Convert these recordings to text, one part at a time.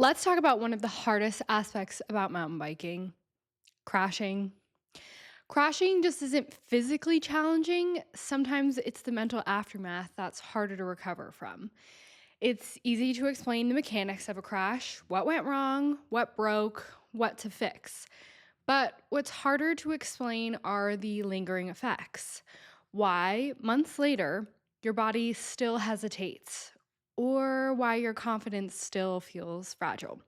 Let's talk about one of the hardest aspects about mountain biking, crashing. Crashing just isn't physically challenging. Sometimes it's the mental aftermath that's harder to recover from. It's easy to explain the mechanics of a crash, what went wrong, what broke, what to fix. But what's harder to explain are the lingering effects. Why, months later, your body still hesitates, or why your confidence still feels fragile.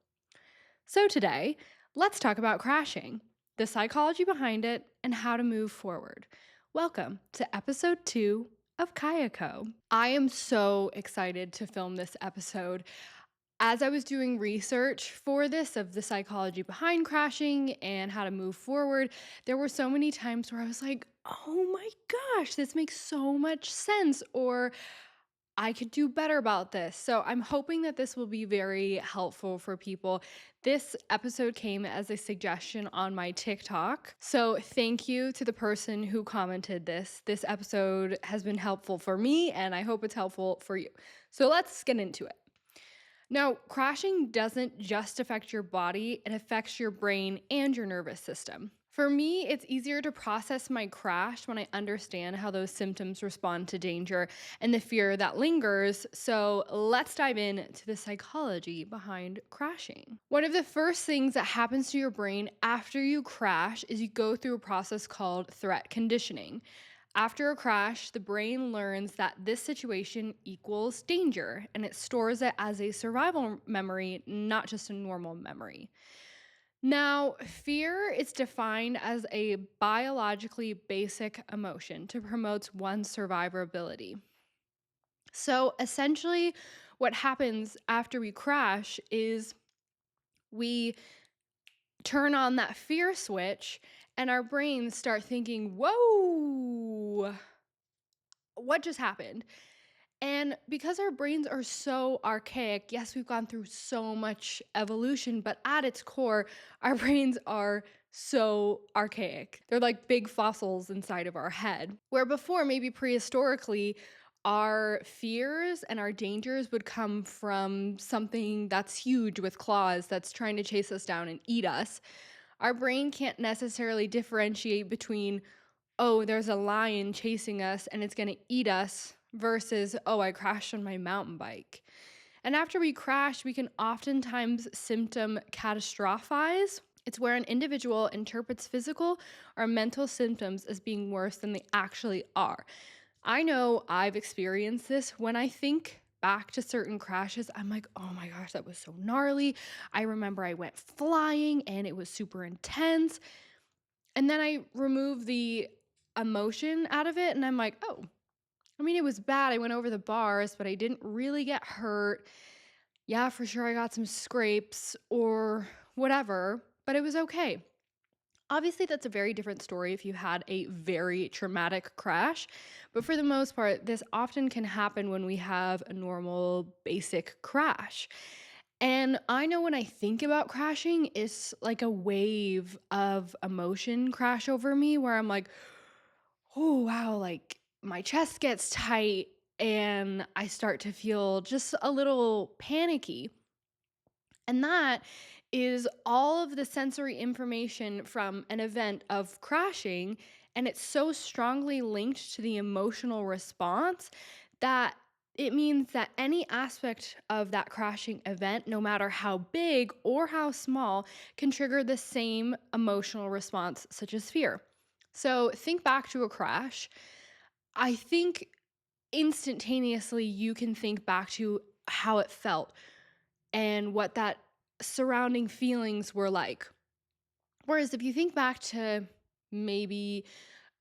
So, today, let's talk about crashing, the psychology behind it, and how to move forward. Welcome to episode 2 of Kayako. I am so excited to film this episode. As I was doing research for this of the psychology behind crashing and how to move forward, there were so many times where I was like, oh my gosh, this makes so much sense. Or I could do better about this. So I'm hoping that this will be very helpful for people. This episode came as a suggestion on my TikTok. So thank you to the person who commented this. This episode has been helpful for me and I hope it's helpful for you. So let's get into it. Now, crashing doesn't just affect your body, it affects your brain and your nervous system. For me, it's easier to process my crash when I understand how those symptoms respond to danger and the fear that lingers. So, let's dive into the psychology behind crashing. One of the first things that happens to your brain after you crash is you go through a process called threat conditioning. After a crash, the brain learns that this situation equals danger and it stores it as a survival memory, not just a normal memory. Now, fear is defined as a biologically basic emotion to promote one's survivability. So essentially, what happens after we crash is we turn on that fear switch and our brains start thinking, whoa, what just happened? And because our brains are so archaic, yes, we've gone through so much evolution, but at its core, our brains are so archaic. They're like big fossils inside of our head. Where before, maybe prehistorically, our fears and our dangers would come from something that's huge with claws that's trying to chase us down and eat us. Our brain can't necessarily differentiate between, oh, there's a lion chasing us and it's going to eat us versus, oh, I crashed on my mountain bike. And after we crash, we can oftentimes symptom catastrophize. It's where an individual interprets physical or mental symptoms as being worse than they actually are. I know I've experienced this when I think back to certain crashes. I'm like, oh my gosh, that was so gnarly. I remember I went flying and it was super intense. And then I remove the emotion out of it and I'm like, oh, I mean, it was bad. I went over the bars, but I didn't really get hurt. Yeah, for sure, I got some scrapes or whatever, but it was okay. Obviously, that's a very different story if you had a very traumatic crash, but for the most part, this often can happen when we have a normal, basic crash. And I know when I think about crashing, it's like a wave of emotion crash over me where I'm like, oh, wow, like my chest gets tight and I start to feel just a little panicky. And that is all of the sensory information from an event of crashing. And it's so strongly linked to the emotional response that it means that any aspect of that crashing event, no matter how big or how small, can trigger the same emotional response, such as fear. So think back to a crash. I think instantaneously you can think back to how it felt and what that surrounding feelings were like. Whereas if you think back to maybe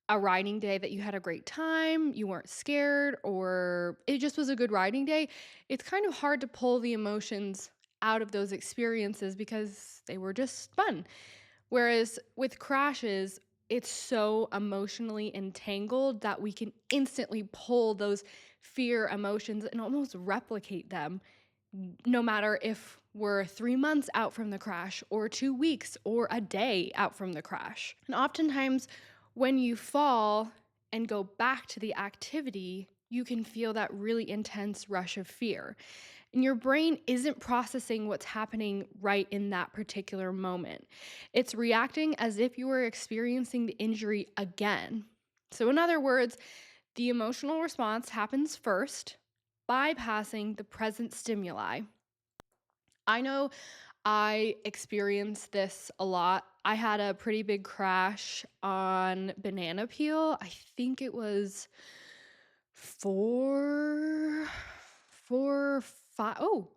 a riding day that you had a great time, you weren't scared, or it just was a good riding day, it's kind of hard to pull the emotions out of those experiences because they were just fun. Whereas with crashes, it's so emotionally entangled that we can instantly pull those fear emotions and almost replicate them, no matter if we're 3 months out from the crash, or 2 weeks, or a day out from the crash. And oftentimes, when you fall and go back to the activity, you can feel that really intense rush of fear. And your brain isn't processing what's happening right in that particular moment. It's reacting as if you were experiencing the injury again. So, in other words, the emotional response happens first, bypassing the present stimuli. I know I experienced this a lot. I had a pretty big crash on banana peel. I think it was four, four, five. Oh,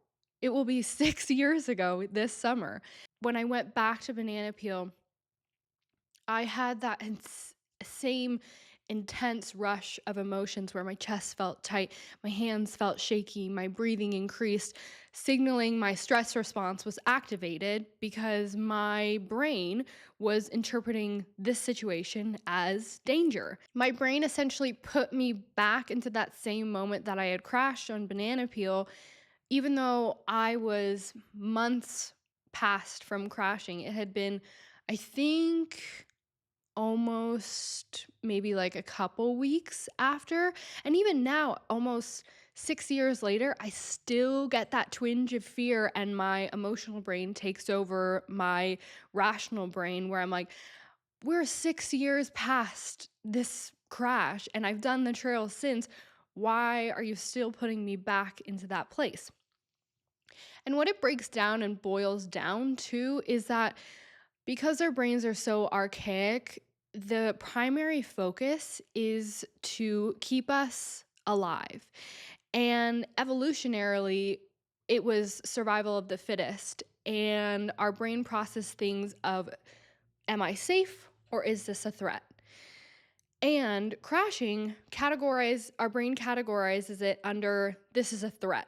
it will be 6 years ago this summer. When I went back to banana peel, I had that same intense rush of emotions where my chest felt tight, my hands felt shaky, my breathing increased, signaling my stress response was activated because my brain was interpreting this situation as danger. My brain essentially put me back into that same moment that I had crashed on banana peel, even though I was months past from crashing. It had been, I think, almost maybe like a couple weeks after. And even now, almost 6 years later, I still get that twinge of fear, and my emotional brain takes over my rational brain, where I'm like, we're 6 years past this crash, and I've done the trail since. Why are you still putting me back into that place? And what it breaks down and boils down to is that because our brains are so archaic, the primary focus is to keep us alive. And evolutionarily, it was survival of the fittest. And our brain process things of, am I safe or is this a threat? And crashing our brain categorizes it under, this is a threat,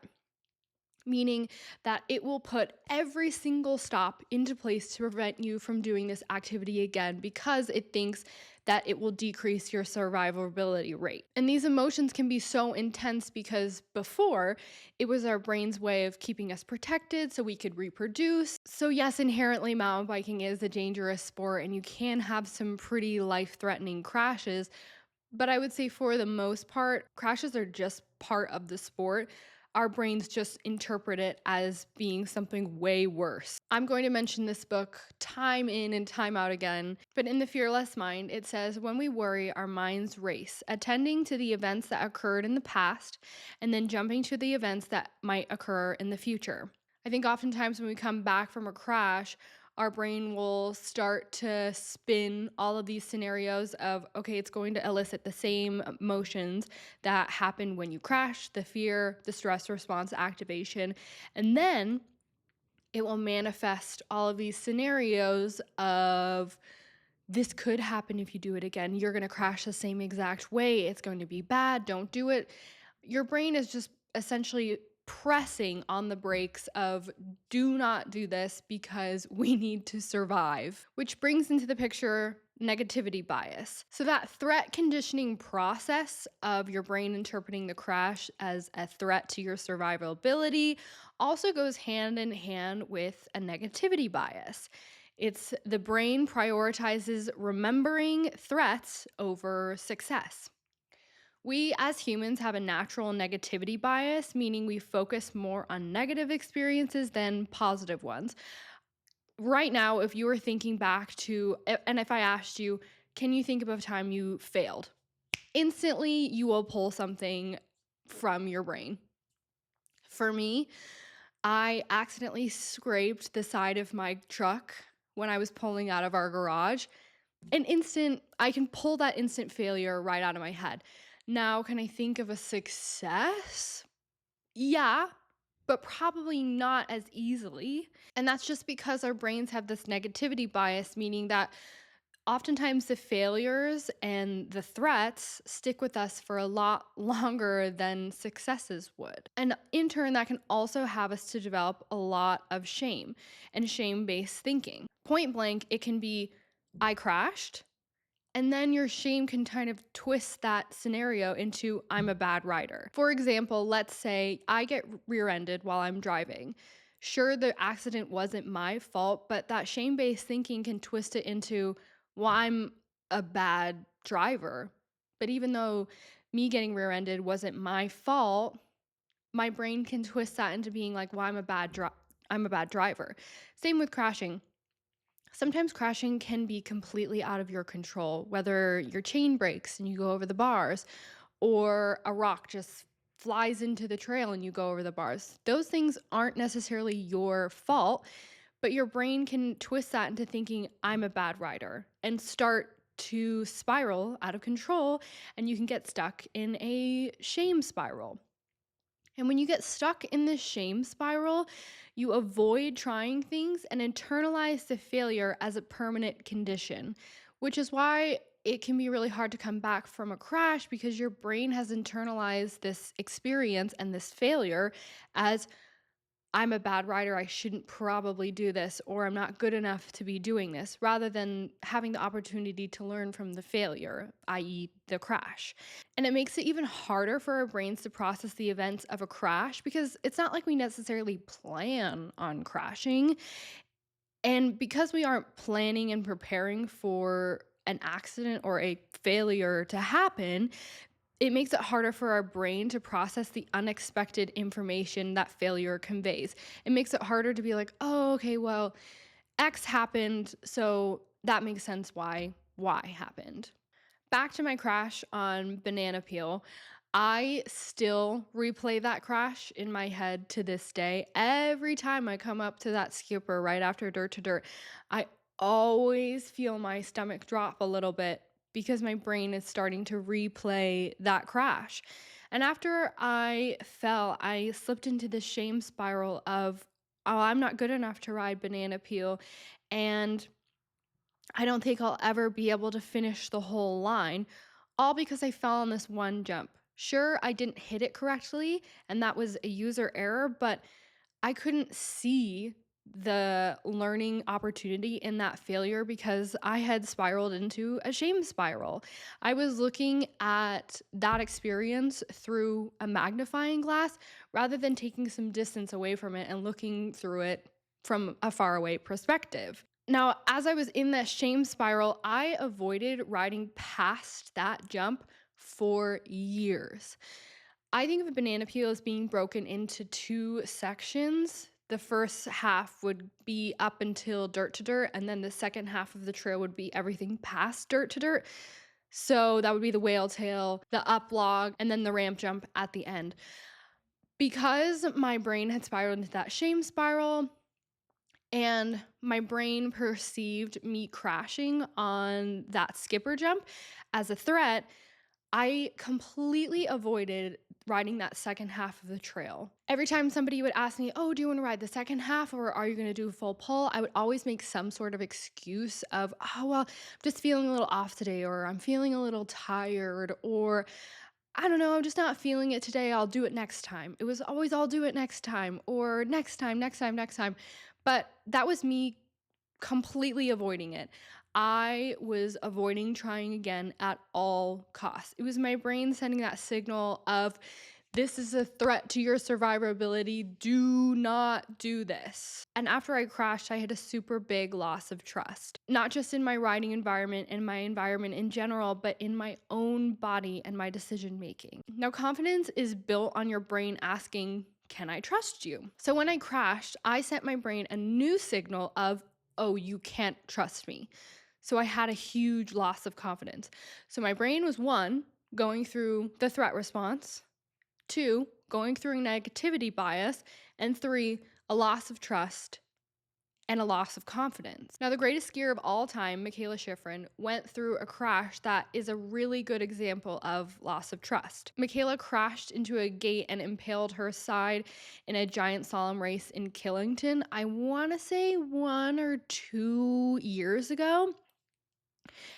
meaning that it will put every single stop into place to prevent you from doing this activity again because it thinks that it will decrease your survivability rate. And these emotions can be so intense because before, it was our brain's way of keeping us protected so we could reproduce. So yes, inherently mountain biking is a dangerous sport and you can have some pretty life-threatening crashes, but I would say for the most part, crashes are just part of the sport. Our brains just interpret it as being something way worse. I'm going to mention this book time in and time out again, but in The Fearless Mind, it says, when we worry, our minds race, attending to the events that occurred in the past and then jumping to the events that might occur in the future. I think oftentimes when we come back from a crash, our brain will start to spin all of these scenarios of, okay, it's going to elicit the same emotions that happened when you crash, the fear, the stress response activation, and then it will manifest all of these scenarios of, this could happen if you do it again. You're going to crash the same exact way. It's going to be bad. Don't do it. Your brain is just essentially pressing on the brakes of, do not do this because we need to survive, which brings into the picture negativity bias. So that threat conditioning process of your brain interpreting the crash as a threat to your survivability also goes hand in hand with a negativity bias. It's the brain prioritizes remembering threats over success. We as humans have a natural negativity bias, meaning we focus more on negative experiences than positive ones. Right now, if you were thinking back to, and if I asked you, can you think of a time you failed? Instantly, you will pull something from your brain. For me, I accidentally scraped the side of my truck when I was pulling out of our garage. I can pull that instant failure right out of my head. Now, can I think of a success? Yeah, but probably not as easily. And that's just because our brains have this negativity bias, meaning that oftentimes the failures and the threats stick with us for a lot longer than successes would. And in turn, that can also have us to develop a lot of shame and shame-based thinking. Point blank, it can be, I crashed, and then your shame can kind of twist that scenario into, I'm a bad rider. For example, let's say I get rear-ended while I'm driving. Sure, the accident wasn't my fault, but that shame-based thinking can twist it into, well, I'm a bad driver. But even though me getting rear-ended wasn't my fault, my brain can twist that into being like, well, I'm a bad driver. Same with crashing. Sometimes crashing can be completely out of your control, whether your chain breaks and you go over the bars, or a rock just flies into the trail and you go over the bars. Those things aren't necessarily your fault, but your brain can twist that into thinking, I'm a bad rider, and start to spiral out of control, and you can get stuck in a shame spiral. And when you get stuck in this shame spiral, you avoid trying things and internalize the failure as a permanent condition, which is why it can be really hard to come back from a crash because your brain has internalized this experience and this failure as I'm a bad writer, I shouldn't probably do this, or I'm not good enough to be doing this, rather than having the opportunity to learn from the failure, i.e., the crash. And it makes it even harder for our brains to process the events of a crash because it's not like we necessarily plan on crashing. And because we aren't planning and preparing for an accident or a failure to happen, it makes it harder for our brain to process the unexpected information that failure conveys. It makes it harder to be like, oh, okay, well, X happened, so that makes sense why Y happened. Back to my crash on Banana Peel. I still replay that crash in my head to this day. Every time I come up to that skipper right after Dirt to Dirt, I always feel my stomach drop a little bit because my brain is starting to replay that crash. And after I fell, I slipped into this shame spiral of, oh, I'm not good enough to ride Banana Peel. And I don't think I'll ever be able to finish the whole line, all because I fell on this one jump. Sure, I didn't hit it correctly, and that was a user error, but I couldn't see the learning opportunity in that failure because I had spiraled into a shame spiral. I was looking at that experience through a magnifying glass rather than taking some distance away from it and looking through it from a faraway perspective. Now, as I was in that shame spiral, I avoided riding past that jump for years. I think of a banana peel as being broken into two sections. The first half would be up until Dirt to Dirt, and then the second half of the trail would be everything past Dirt to Dirt. So that would be the whale tail, the up log, and then the ramp jump at the end. Because my brain had spiraled into that shame spiral, and my brain perceived me crashing on that skipper jump as a threat, I completely avoided riding that second half of the trail. Every time somebody would ask me, oh, do you want to ride the second half or are you going to do a full pull? I would always make some sort of excuse of, oh, well, I'm just feeling a little off today, or I'm feeling a little tired, or I don't know, I'm just not feeling it today. I'll do it next time. It was always, I'll do it next time, or next time, next time, next time. But that was me completely avoiding it. I was avoiding trying again at all costs. It was my brain sending that signal of, this is a threat to your survivability. Do not do this. And after I crashed, I had a super big loss of trust, not just in my riding environment and my environment in general, but in my own body and my decision making. Now, confidence is built on your brain asking, can I trust you? So when I crashed, I sent my brain a new signal of, oh, you can't trust me. So I had a huge loss of confidence. So my brain was, one, going through the threat response, two, going through negativity bias, and three, a loss of trust and a loss of confidence. Now, the greatest skier of all time, Michaela Schifrin, went through a crash that is a really good example of loss of trust. Michaela crashed into a gate and impaled her side in a giant slalom race in Killington, I want to say 1 or 2 years ago,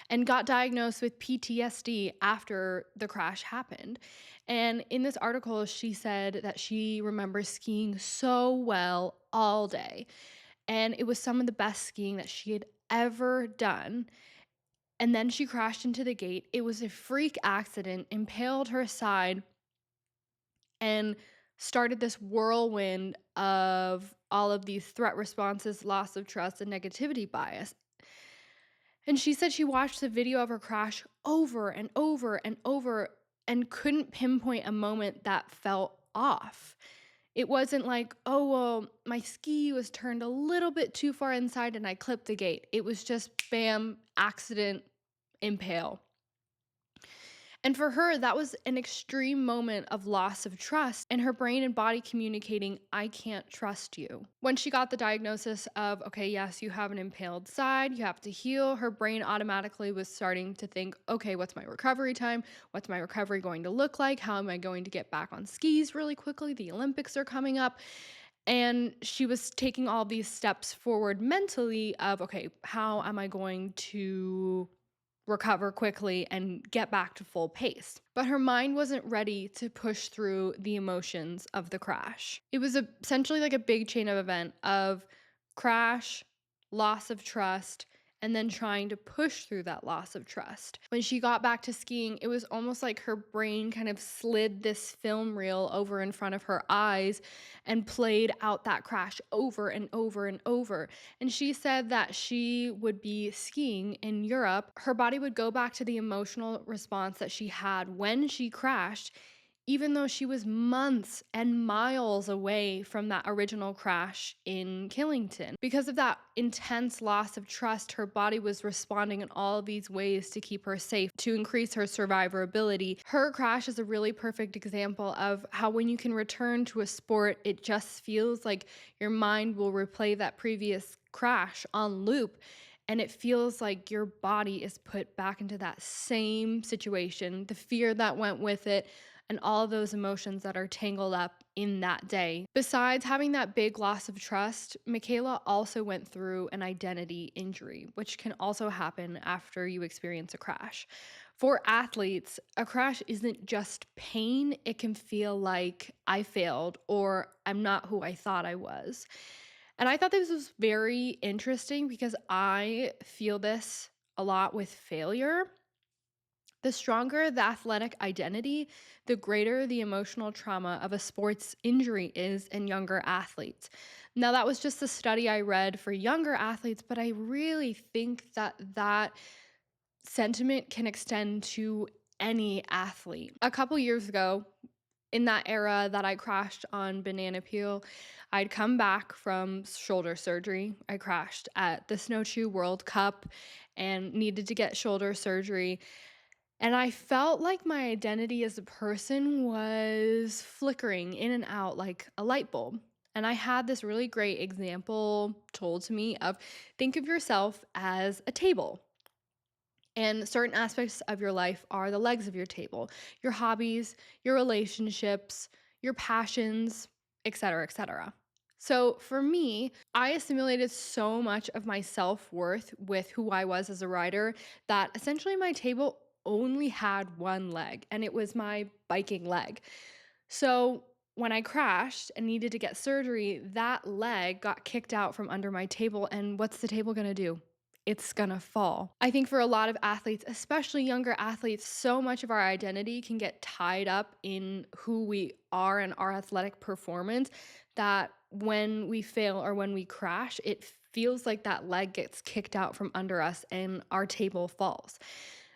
and got diagnosed with PTSD after the crash happened. And in this article, she said that she remembers skiing so well all day. And it was some of the best skiing that she had ever done. And then she crashed into the gate. It was a freak accident, impaled her side, and started this whirlwind of all of these threat responses, loss of trust, and negativity bias. And she said she watched the video of her crash over and over and over and couldn't pinpoint a moment that felt off. It wasn't like, oh, well, my ski was turned a little bit too far inside and I clipped the gate. It was just bam, accident, impale. And for her, that was an extreme moment of loss of trust and her brain and body communicating, I can't trust you. When she got the diagnosis of, okay, yes, you have an impaled side, you have to heal, her brain automatically was starting to think, okay, what's my recovery time? What's my recovery going to look like? How am I going to get back on skis really quickly? The Olympics are coming up. And she was taking all these steps forward mentally of, okay, how am I going to recover quickly and get back to full pace. But her mind wasn't ready to push through the emotions of the crash. It was essentially like a big chain of event of crash, loss of trust, and then trying to push through that loss of trust. When she got back to skiing, it was almost like her brain kind of slid this film reel over in front of her eyes and played out that crash over and over and over. And she said that she would be skiing in Europe. Her body would go back to the emotional response that she had when she crashed, even though she was months and miles away from that original crash in Killington. Because of that intense loss of trust, her body was responding in all of these ways to keep her safe, to increase her survivability. Her crash is a really perfect example of how when you can return to a sport, it just feels like your mind will replay that previous crash on loop. And it feels like your body is put back into that same situation, the fear that went with it, and all of those emotions that are tangled up in that day. Besides having that big loss of trust, Michaela also went through an identity injury, which can also happen after you experience a crash. For athletes, a crash isn't just pain, it can feel like I failed or I'm not who I thought I was. And I thought this was very interesting because I feel this a lot with failure. The stronger the athletic identity, the greater the emotional trauma of a sports injury is in younger athletes. Now, that was just a study I read for younger athletes, but I really think that that sentiment can extend to any athlete. A couple years ago, in that era that I crashed on Banana Peel, I'd come back from shoulder surgery. I crashed at the Snowshoe World Cup and needed to get shoulder surgery. And I felt like my identity as a person was flickering in and out like a light bulb. And I had this really great example told to me of think of yourself as a table. And certain aspects of your life are the legs of your table, your hobbies, your relationships, your passions, etc., etc. So for me, I assimilated so much of my self-worth with who I was as a rider that essentially my table only had one leg, and it was my biking leg. So when I crashed and needed to get surgery, that leg got kicked out from under my table. And what's the table gonna do? It's gonna fall. I think for a lot of athletes, especially younger athletes, so much of our identity can get tied up in who we are and our athletic performance that when we fail or when we crash, it feels like that leg gets kicked out from under us and our table falls.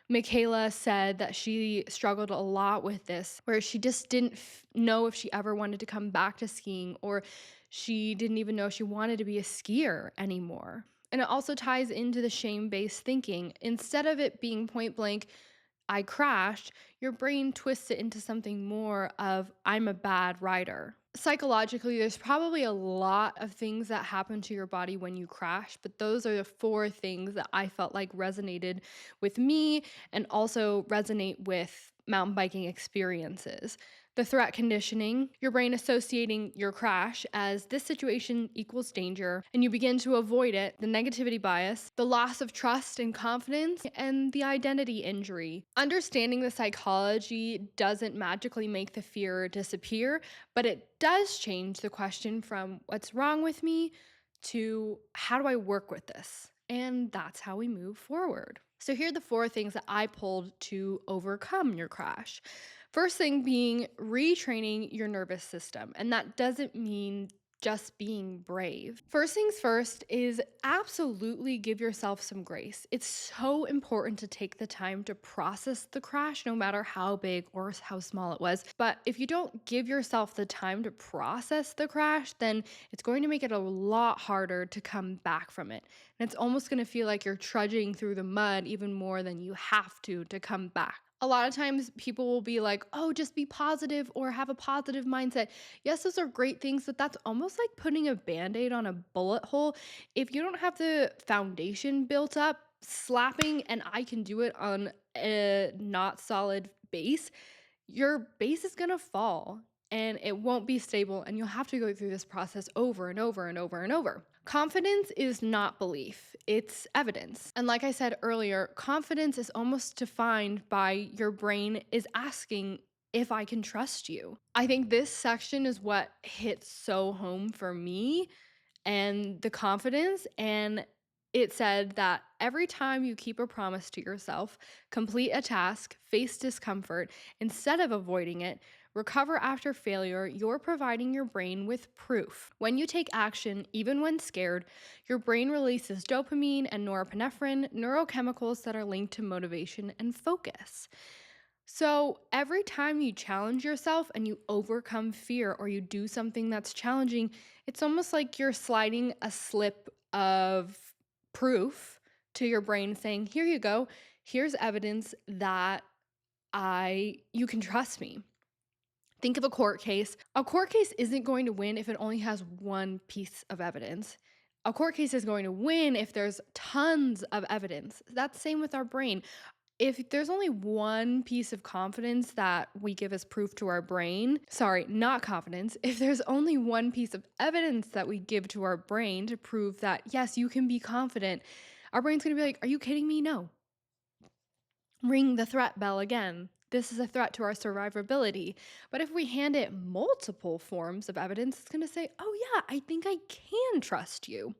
Michaela said that she struggled a lot with this, where she just didn't know if she ever wanted to come back to skiing, or she didn't even know she wanted to be a skier anymore. And it also ties into the shame-based thinking. Instead of it being point blank, I crashed, your brain twists it into something more of, I'm a bad rider. Psychologically, there's probably a lot of things that happen to your body when you crash, but those are the four things that I felt like resonated with me and also resonate with mountain biking experiences. The threat conditioning, your brain associating your crash as this situation equals danger, and you begin to avoid it, the negativity bias, the loss of trust and confidence, and the identity injury. Understanding the psychology doesn't magically make the fear disappear, but it does change the question from what's wrong with me to how do I work with this? And that's how we move forward. So here are the four things that I pulled to overcome your crash. First thing being retraining your nervous system. And that doesn't mean just being brave. First things first is absolutely give yourself some grace. It's so important to take the time to process the crash, no matter how big or how small it was. But if you don't give yourself the time to process the crash, then it's going to make it a lot harder to come back from it. And it's almost going to feel like you're trudging through the mud even more than you have to come back. A lot of times people will be like, oh, just be positive or have a positive mindset. Yes, those are great things, but that's almost like putting a band aid on a bullet hole. If you don't have the foundation built up, slapping and I can do it on a not solid base, your base is going to fall and it won't be stable. And you'll have to go through this process over and over and over and over. Confidence is not belief, it's evidence. And like I said earlier, confidence is almost defined by your brain is asking if I can trust you. I think this section is what hits so home for me and the confidence. And it said that every time you keep a promise to yourself, complete a task, face discomfort, instead of avoiding it, recover after failure, you're providing your brain with proof. When you take action, even when scared, your brain releases dopamine and norepinephrine, neurochemicals that are linked to motivation and focus. So every time you challenge yourself and you overcome fear or you do something that's challenging, it's almost like you're sliding a slip of proof to your brain saying, "Here you go. Here's evidence that I you can trust me." Think of a court case. A court case isn't going to win if it only has one piece of evidence. A court case is going to win if there's tons of evidence. That's the same with our brain. If there's only one piece of confidence that we give as proof to our brain, sorry, not confidence, if there's only one piece of evidence that we give to our brain to prove that, yes, you can be confident, our brain's gonna be like, are you kidding me? No. Ring the threat bell again. This is a threat to our survivability. But if we hand it multiple forms of evidence, it's gonna say, oh yeah, I think I can trust you.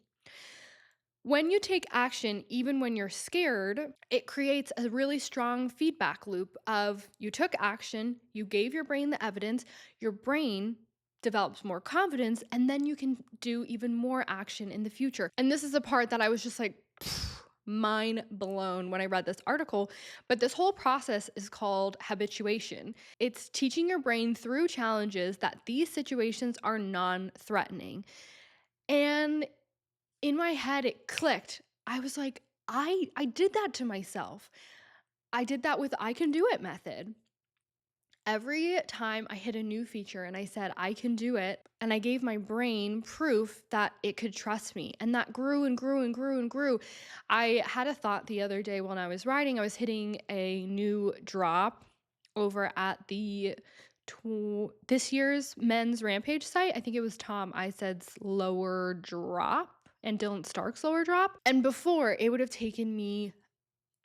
When you take action, even when you're scared, it creates a really strong feedback loop of you took action, you gave your brain the evidence, your brain develops more confidence, and then you can do even more action in the future. And this is the part that I was just like, mind blown when I read this article. But this whole process is called habituation. It's teaching your brain through challenges that these situations are non threatening. And in my head it clicked. I was like, I did that to myself. I did that with I can do it method. Every time I hit a new feature and I said I can do it, and I gave my brain proof that it could trust me, and that grew and grew and grew and grew. I had a thought the other day when I was riding. I was hitting a new drop over at the this year's men's rampage site. I think it was Tom Ised's lower drop and Dylan Stark's lower drop. And before, it would have taken me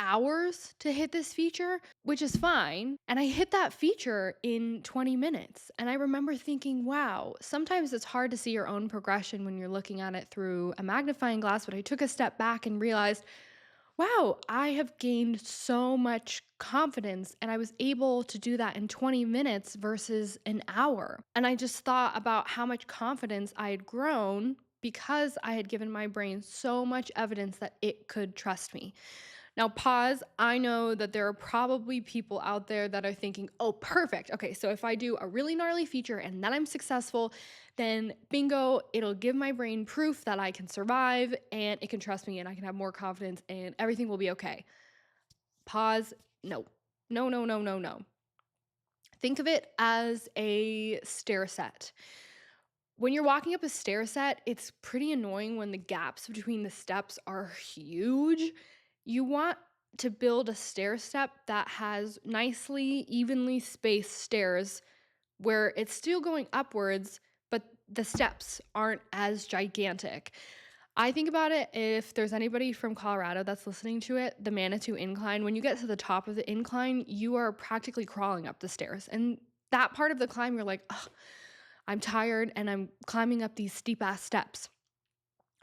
hours to hit this feature, which is fine. And I hit that feature in 20 minutes. And I remember thinking, wow, sometimes it's hard to see your own progression when you're looking at it through a magnifying glass. But I took a step back and realized, wow, I have gained so much confidence, and I was able to do that in 20 minutes versus an hour. And I just thought about how much confidence I had grown because I had given my brain so much evidence that it could trust me. Now, pause. I know that there are probably people out there that are thinking, oh, perfect. Okay, so if I do a really gnarly feature and then I'm successful, then bingo, it'll give my brain proof that I can survive and it can trust me and I can have more confidence and everything will be okay. Pause. No, no, no, no, no, no. Think of it as a stair set. When you're walking up a stair set, it's pretty annoying when the gaps between the steps are huge. You want to build a stair step that has nicely, evenly spaced stairs where it's still going upwards, but the steps aren't as gigantic. I think about it, if there's anybody from Colorado that's listening to it, the Manitou Incline, when you get to the top of the incline, you are practically crawling up the stairs. And that part of the climb, you're like, oh, I'm tired and I'm climbing up these steep ass steps.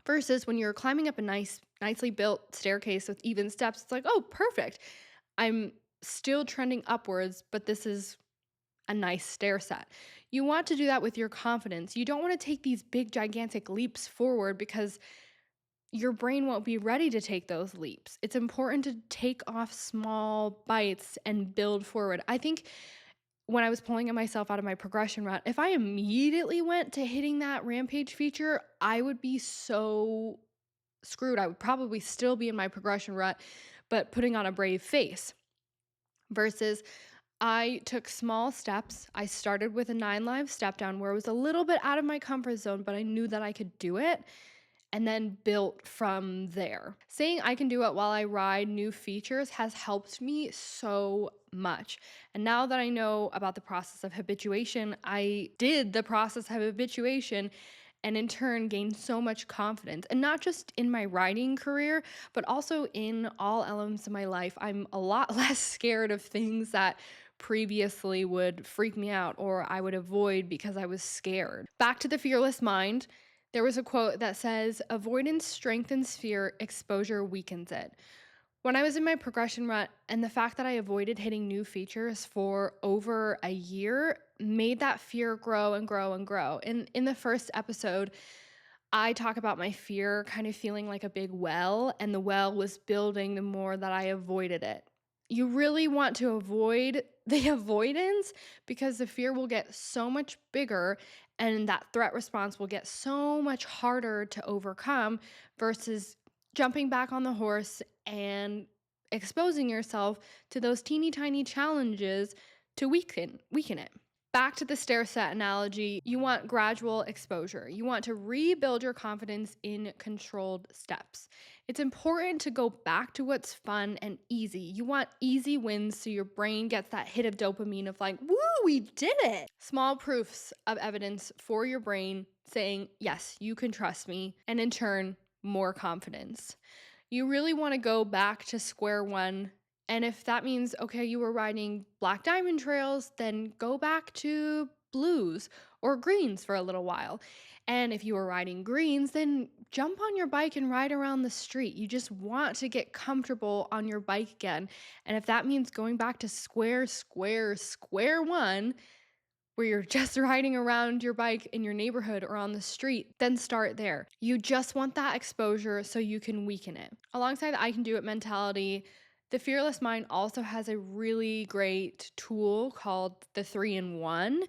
Versus when you're climbing up a nicely built staircase with even steps, it's like, oh, perfect. I'm still trending upwards, but this is a nice stair set. You want to do that with your confidence. You don't want to take these big, gigantic leaps forward because your brain won't be ready to take those leaps. It's important to take off small bites and build forward. I think when I was pulling myself out of my progression rut, if I immediately went to hitting that rampage feature, I would be so screwed. I would probably still be in my progression rut, but putting on a brave face. Versus I took small steps. I started with a 9 live step down where it was a little bit out of my comfort zone, but I knew that I could do it, and then built from there. Saying I can do it while I ride new features has helped me so much. And now that I know about the process of habituation, I did the process of habituation and in turn gained so much confidence. And not just in my riding career, but also in all elements of my life. I'm a lot less scared of things that previously would freak me out or I would avoid because I was scared. Back to the fearless mind. There was a quote that says, "Avoidance strengthens fear, exposure weakens it." When I was in my progression rut, and the fact that I avoided hitting new features for over a year made that fear grow and grow and grow. And in the first episode, I talk about my fear kind of feeling like a big well, and the well was building the more that I avoided it. You really want to avoid the avoidance because the fear will get so much bigger and that threat response will get so much harder to overcome versus jumping back on the horse and exposing yourself to those teeny tiny challenges to weaken it. Back to the stair set analogy, you want gradual exposure. You want to rebuild your confidence in controlled steps. It's important to go back to what's fun and easy. You want easy wins so your brain gets that hit of dopamine of like, woo, we did it. Small proofs of evidence for your brain saying, yes, you can trust me, and in turn, more confidence. You really want to go back to square one. And if that means, okay, you were riding black diamond trails, then go back to blues or greens for a little while. And if you were riding greens, then jump on your bike and ride around the street. You just want to get comfortable on your bike again. And if that means going back to square one, where you're just riding around your bike in your neighborhood or on the street, then start there. You just want that exposure so you can weaken it. Alongside the I can do it mentality, the Fearless Mind also has a really great tool called the 3-in-1,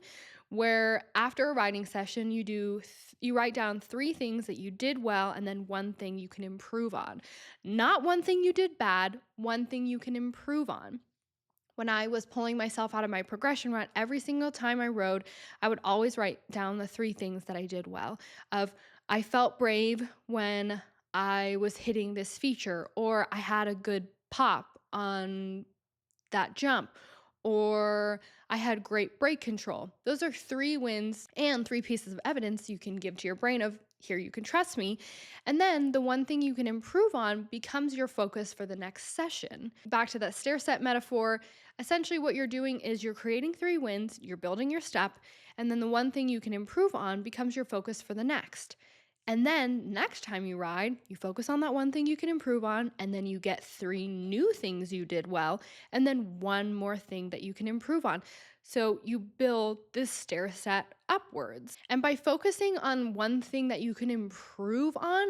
where after a riding session, you write down 3 things that you did well and then 1 thing you can improve on. Not 1 thing you did bad, 1 thing you can improve on. When I was pulling myself out of my progression rut, every single time I rode, I would always write down the 3 things that I did well. Of I felt brave when I was hitting this feature, or I had a good pop on that jump, or I had great brake control. Those are 3 wins and 3 pieces of evidence you can give to your brain of here, you can trust me. And then the 1 thing you can improve on becomes your focus for the next session. Back to that stair set metaphor, essentially what you're doing is you're creating 3 wins, you're building your step, and then the 1 thing you can improve on becomes your focus for the next. And then next time you ride, you focus on that 1 thing you can improve on, and then you get 3 new things you did well, and then 1 more thing that you can improve on. So you build this stair set upwards. And by focusing on 1 thing that you can improve on,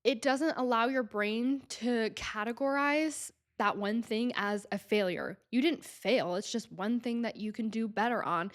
it doesn't allow your brain to categorize that 1 thing as a failure. You didn't fail, it's just 1 thing that you can do better on.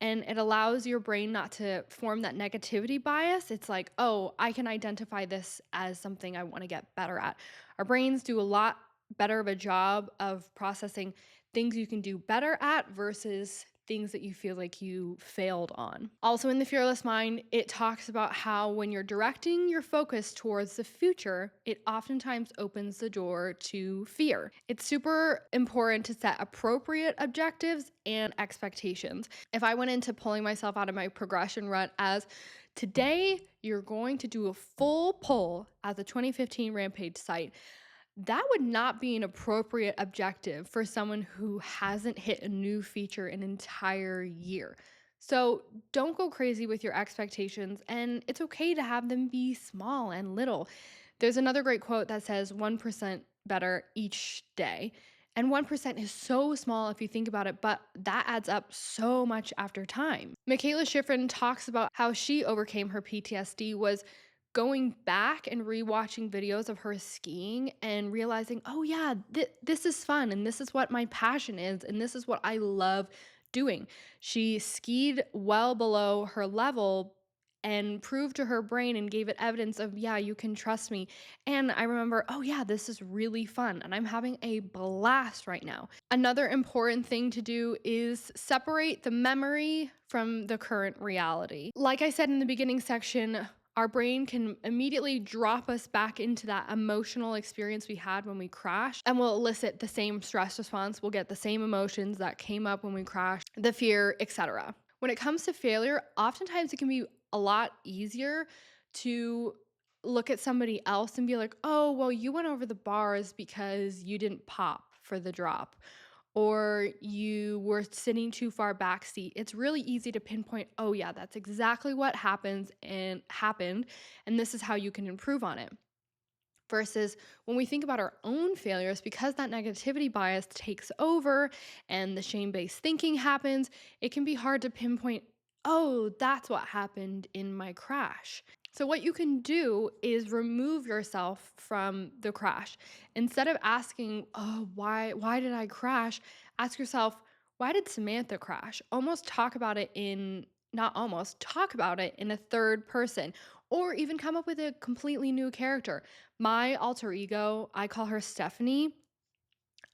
And it allows your brain not to form that negativity bias. It's like, oh, I can identify this as something I want to get better at. Our brains do a lot better of a job of processing things you can do better at versus things that you feel like you failed on. Also in the Fearless Mind, it talks about how when you're directing your focus towards the future, it oftentimes opens the door to fear. It's super important to set appropriate objectives and expectations. If I went into pulling myself out of my progression rut as today, you're going to do a full pull at the 2015 Rampage site, that would not be an appropriate objective for someone who hasn't hit a new feature an entire year. So don't go crazy with your expectations, and it's okay to have them be small and little. There's another great quote that says 1% better each day. And 1% is so small if you think about it, but that adds up so much after time. Michaela Schifrin talks about how she overcame her PTSD was going back and rewatching videos of her skiing and realizing, oh yeah, this is fun and this is what my passion is and this is what I love doing. She skied well below her level and proved to her brain and gave it evidence of, yeah, you can trust me. And I remember, oh yeah, this is really fun and I'm having a blast right now. Another important thing to do is separate the memory from the current reality. Like I said in the beginning section, our brain can immediately drop us back into that emotional experience we had when we crashed and will elicit the same stress response. We'll get the same emotions that came up when we crashed, the fear, etc. When it comes to failure, oftentimes it can be a lot easier to look at somebody else and be like, oh, well, you went over the bars because you didn't pop for the drop or you were sitting too far back seat. It's really easy to pinpoint, oh yeah, that's exactly what happened and this is how you can improve on it. Versus when we think about our own failures, because that negativity bias takes over and the shame-based thinking happens, it can be hard to pinpoint, oh, that's what happened in my crash. So what you can do is remove yourself from the crash. Instead of asking, oh, why did I crash? Ask yourself, why did Samantha crash? Talk about it in a third person, or even come up with a completely new character. My alter ego, I call her Stephanie.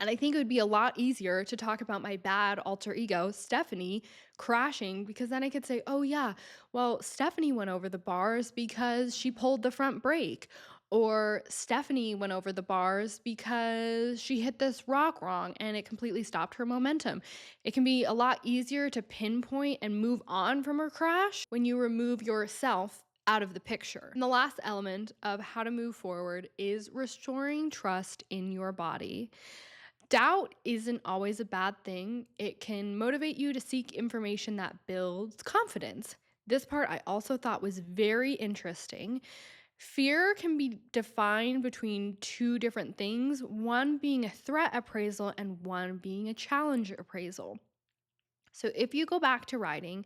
And I think it would be a lot easier to talk about my bad alter ego, Stephanie, crashing, because then I could say, oh, yeah, well, Stephanie went over the bars because she pulled the front brake. Or Stephanie went over the bars because she hit this rock wrong and it completely stopped her momentum. It can be a lot easier to pinpoint and move on from her crash when you remove yourself out of the picture. And the last element of how to move forward is restoring trust in your body. Doubt isn't always a bad thing. It can motivate you to seek information that builds confidence. This part I also thought was very interesting. Fear can be defined between two different things, one being a threat appraisal and one being a challenge appraisal. So if you go back to writing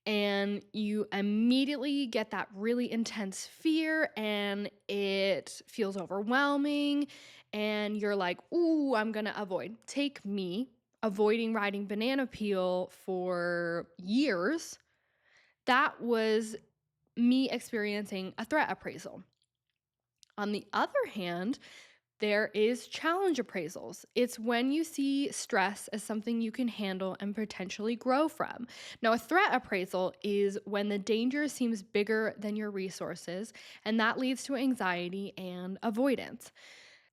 and you immediately get that really intense fear and it feels overwhelming and you're like, ooh, I'm gonna avoid. Take me avoiding riding banana peel for years. That was me experiencing a threat appraisal. On the other hand, there is challenge appraisals. It's when you see stress as something you can handle and potentially grow from. Now, a threat appraisal is when the danger seems bigger than your resources, and that leads to anxiety and avoidance.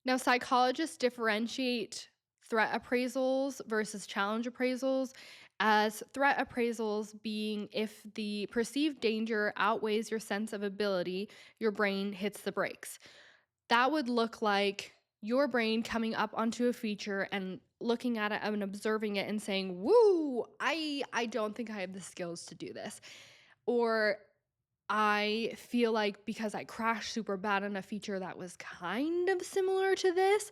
Now, psychologists differentiate threat appraisals versus challenge appraisals, as threat appraisals being if the perceived danger outweighs your sense of ability, your brain hits the brakes. That would look like your brain coming up onto a feature and looking at it and observing it and saying, woo, I don't think I have the skills to do this. Or I feel like because I crashed super bad on a feature that was kind of similar to this,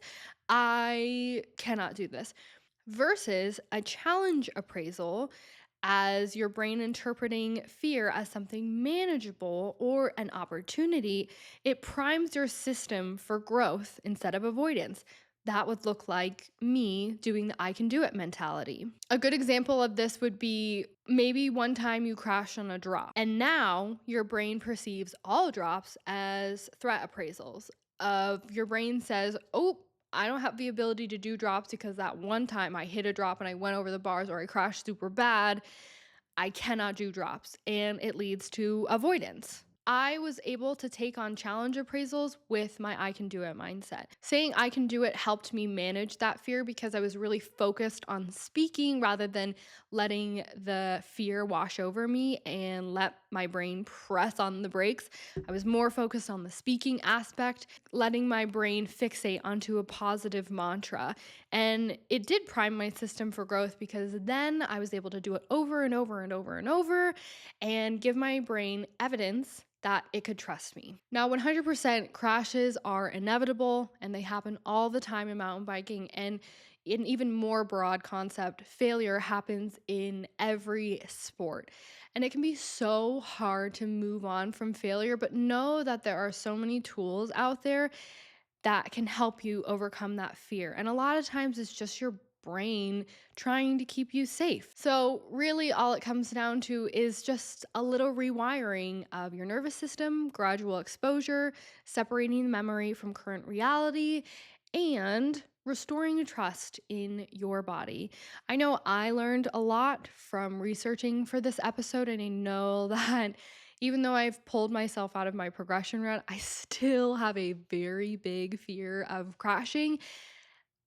I cannot do this. Versus a challenge appraisal as your brain interpreting fear as something manageable or an opportunity, it primes your system for growth instead of avoidance. That would look like me doing the I can do it mentality. A good example of this would be maybe one time you crashed on a drop, and now your brain perceives all drops as threat appraisals. Of your brain says, oh, I don't have the ability to do drops because that one time I hit a drop and I went over the bars or I crashed super bad. I cannot do drops, and it leads to avoidance. I was able to take on challenge appraisals with my I can do it mindset. Saying I can do it helped me manage that fear because I was really focused on speaking rather than letting the fear wash over me and let my brain press on the brakes. I was more focused on the speaking aspect, letting my brain fixate onto a positive mantra. And it did prime my system for growth because then I was able to do it over and over and over and over and give my brain evidence that it could trust me. Now, 100% crashes are inevitable and they happen all the time in mountain biking. And An even more broad concept, failure happens in every sport. And it can be so hard to move on from failure, but know that there are so many tools out there that can help you overcome that fear. And a lot of times it's just your brain trying to keep you safe. So, really, all it comes down to is just a little rewiring of your nervous system, gradual exposure, separating the memory from current reality, and restoring trust in your body. I know I learned a lot from researching for this episode, and I know that even though I've pulled myself out of my progression run, I still have a very big fear of crashing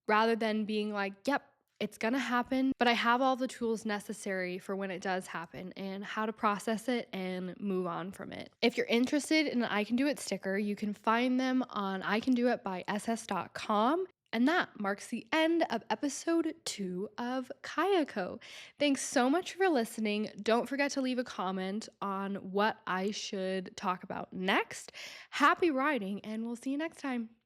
rather than being like, yep, it's gonna happen, but I have all the tools necessary for when it does happen and how to process it and move on from it. If you're interested in an I Can Do It sticker, you can find them on icandoit.ss.com. And that marks the end of episode 2 of Kayako. Thanks so much for listening. Don't forget to leave a comment on what I should talk about next. Happy riding, and we'll see you next time.